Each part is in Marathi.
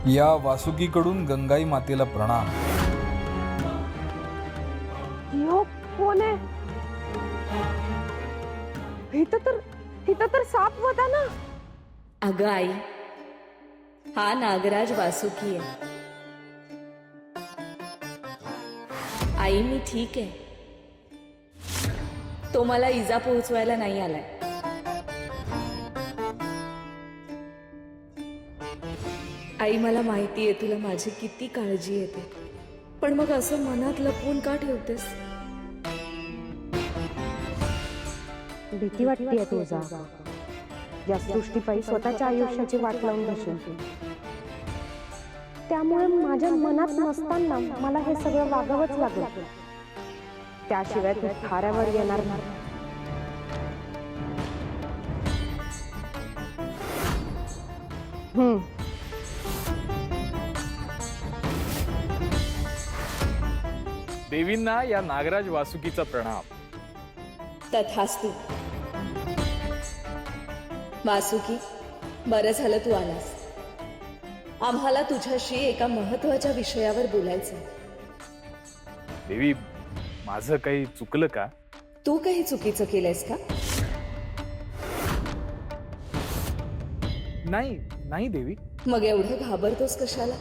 या वासुकीकडून गंगाई मातेला प्रणाम। यो कोण आहे? इथं तर साप होता ना। अगं आई, हा नागराज वासुकी आहे। आई मी ठीक आहे, तो मला इजा पोहोचवायला नाही आलाय। आई मला माहिती आहे तुला माझी किती काळजी येते, पण मग असं मनात लपवून का ठेवतेस? भीती वाटतेय तुझा, या सृष्टीपायी स्वतःच्या आयुष्याची वाट लावून बसून। त्यामुळे माझ्या मनात नसताना मला हे सगळं वागावंच लागलं, त्याशिवाय तू थाऱ्यावर येणार नाही। देवींना या नागराज वासुकीचा प्रणाम। तथास्तु। वासुकी, बरं झालं तू आलास। आम्हाला तुझ्याशी एका महत्वाच्या विषयावर बोलायचं। देवी, माझं काही चुकलं का? तू काही चुकीचं केलंयस का? नाही नाही देवी। मग एवढं घाबरतोस कशाला?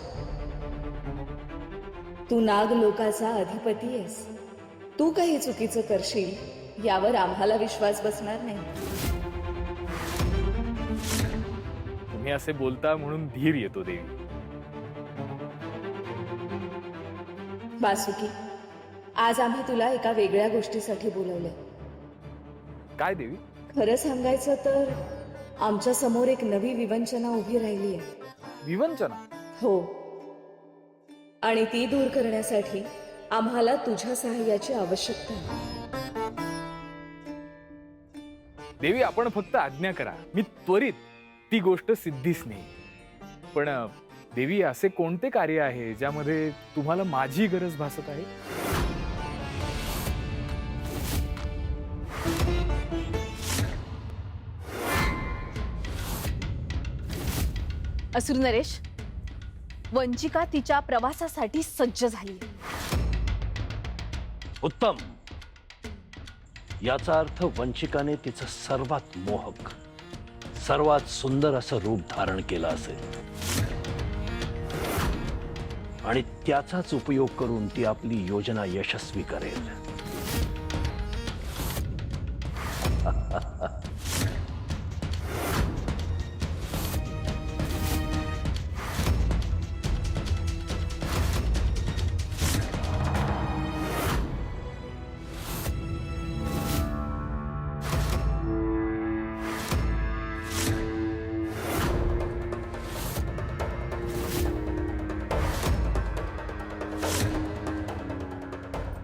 तू नाग लोकाचा अधिपती आहेस। तू काही चुकीचं करशील यावर आम्हाला विश्वास बसणार नाही। तुम्ही असे बोलता म्हणून धीर येतो देवी। वासुकी, आज आम्ही तुला एका वेगळ्या गोष्टीसाठी बोलवलंय। काय देवी? खरं सांगायचं तर आमच्या समोर एक नवी विवंचना उभी राहिली आहे। विवंचना? हो, आणि ती दूर करण्यासाठी आम्हाला तुझ्या सहाय्याची आवश्यकता आहे। देवी, आपण फक्त आज्ञा करा, मी त्वरित ती गोष्ट सिद्धीस नेईन। पण देवी, असे कोणते कार्य आहे ज्यामध्ये तुम्हाला माझी गरज भासत आहे? असुर नरेश, वंचिका तिच्या प्रवासासाठी सज्ज झाली। उत्तम। याचा अर्थ वंचिकाने तिचं सर्वात मोहक, सर्वात सुंदर असं रूप धारण केलं असेल, आणि त्याचाच उपयोग करून ती आपली योजना यशस्वी करेल।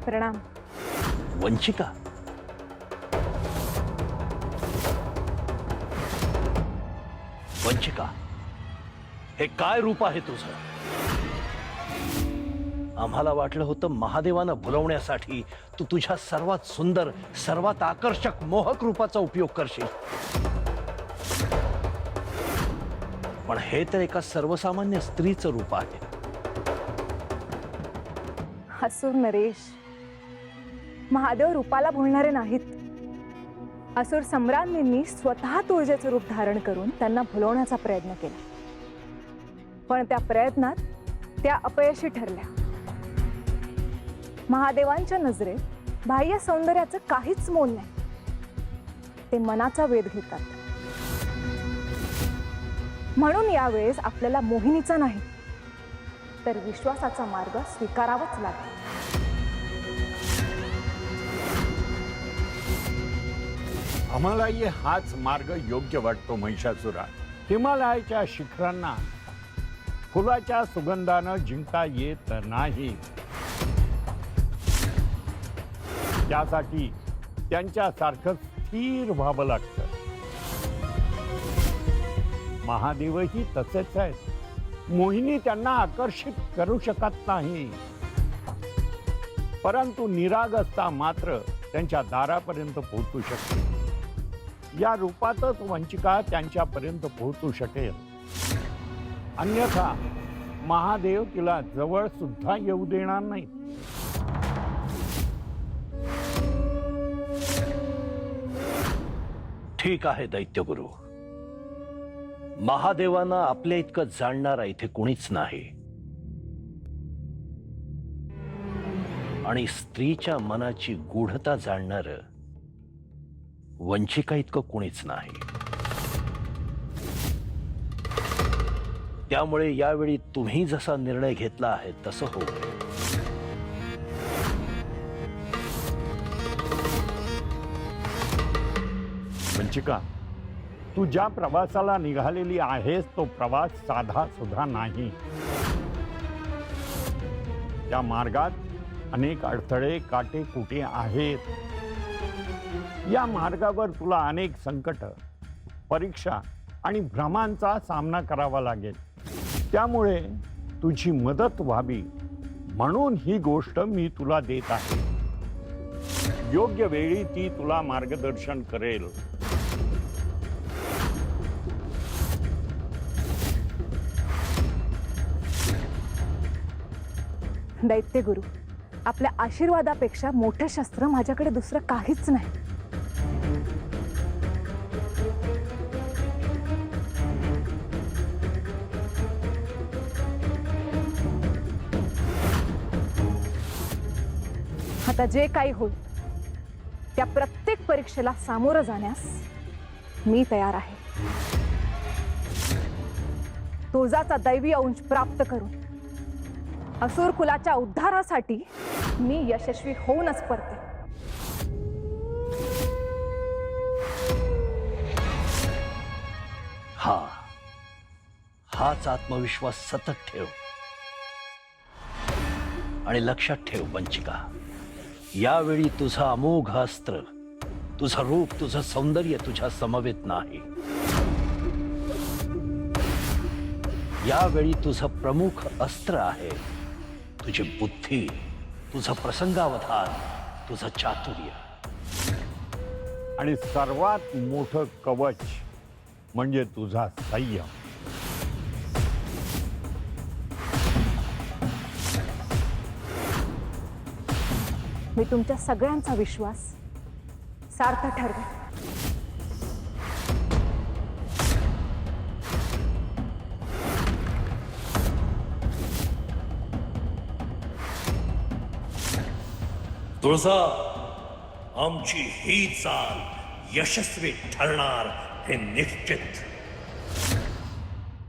प्रणाम। वंचिका, वंचिका, हे काय रूप आहे तुझं? आम्हाला वाटलं होतं महादेवानं भुलवण्यासाठी तू तुझ्या सर्वात सुंदर, सर्वात आकर्षक, मोहक रूपाचा उपयोग करशील, पण हे तर एका सर्वसामान्य स्त्रीचं रूप आहे। असुर नरेश, महादेव रूपाला भुलणारे नाहीत। असुर सम्राज्ञींनी स्वतः तुळजेचे रूप धारण करून त्यांना भुलवण्याचा प्रयत्न केला, पण त्या प्रयत्नात त्या अपयशी ठरल्या। महादेवांच्या नजरेत बाह्य सौंदर्याचं काहीच मोल नाही, ते मनाचा वेध घेतात। म्हणून यावेळेस आपल्याला मोहिनीचा नाही तर विश्वासाचा मार्ग स्वीकारावाच लागेल। आम्हालाही हाच मार्ग योग्य वाटतो महिषासुरा। हिमालयाच्या शिखरांना फुलाच्या सुगंधानं जिंकता येत नाही, त्यासाठी त्यांच्यासारखं स्थिर व्हावं लागतं। महादेवही तसेच आहेत। मोहिनी त्यांना आकर्षित करू शकत नाही, परंतु निरागसता मात्र त्यांच्या दारापर्यंत पोहोचू शकते। या रूपातच वंचिका त्यांच्यापर्यंत पोहोचू शकेल, अन्यथा महादेव तिला जवळ सुद्धा येऊ देणार नाही. ठीक आहे दैत्यगुरु. महादेवांना आपल्या इतकं जाणणारा इथे कुणीच नाही, आणि स्त्रीच्या मनाची गूढता जाणणार वंचिका इतकं कुणीच नाही. त्यामुळे यावेळी तुम्ही जसा निर्णय घेतला आहे तसं होऊ दे. वंचिका, तू ज्या प्रवासाला निघालेली आहेस तो प्रवास साधा सुद्धा नाही. त्या मार्गात अनेक अडथळे काटेकुटे आहेत. या मार्गावर तुला अनेक संकट, परीक्षा आणि भ्रमांचा सामना करावा लागेल. त्यामुळे तुझी मदत व्हावी म्हणून ही गोष्ट मी तुला देत आहे. योग्य वेळी ती तुला मार्गदर्शन करेल. दैत्यगुरु, आपल्या आशीर्वादापेक्षा मोठं शस्त्र माझ्याकडे दुसरं काहीच नाही. आता जे काही होईल त्या प्रत्येक परीक्षेला सामोरं जाण्यास मी तयार आहे. तुळजाचा दैवी अंश प्राप्त करून असुर कुलाच्या उद्धारासाठी मी यशस्वी होऊनच परते. हाच आत्मविश्वास सतत ठेव. आणि लक्षात ठेव वंचिका, यावेळी तुझं अमोघ अस्त्र, तुझं रूप, तुझं सौंदर्य तुझ्या समवेत नाही. यावेळी तुझं प्रमुख अस्त्र आहे तुझी बुद्धी, तुझं प्रसंगावधान, तुझं चातुर्य. आणि सर्वात मोठं कवच म्हणजे तुझा संयम. मी तुमच्या सगळ्यांचा विश्वास सार्थ ठरवे. तुळजा, आमची ही चाल यशस्वी ठरणार हे निश्चित.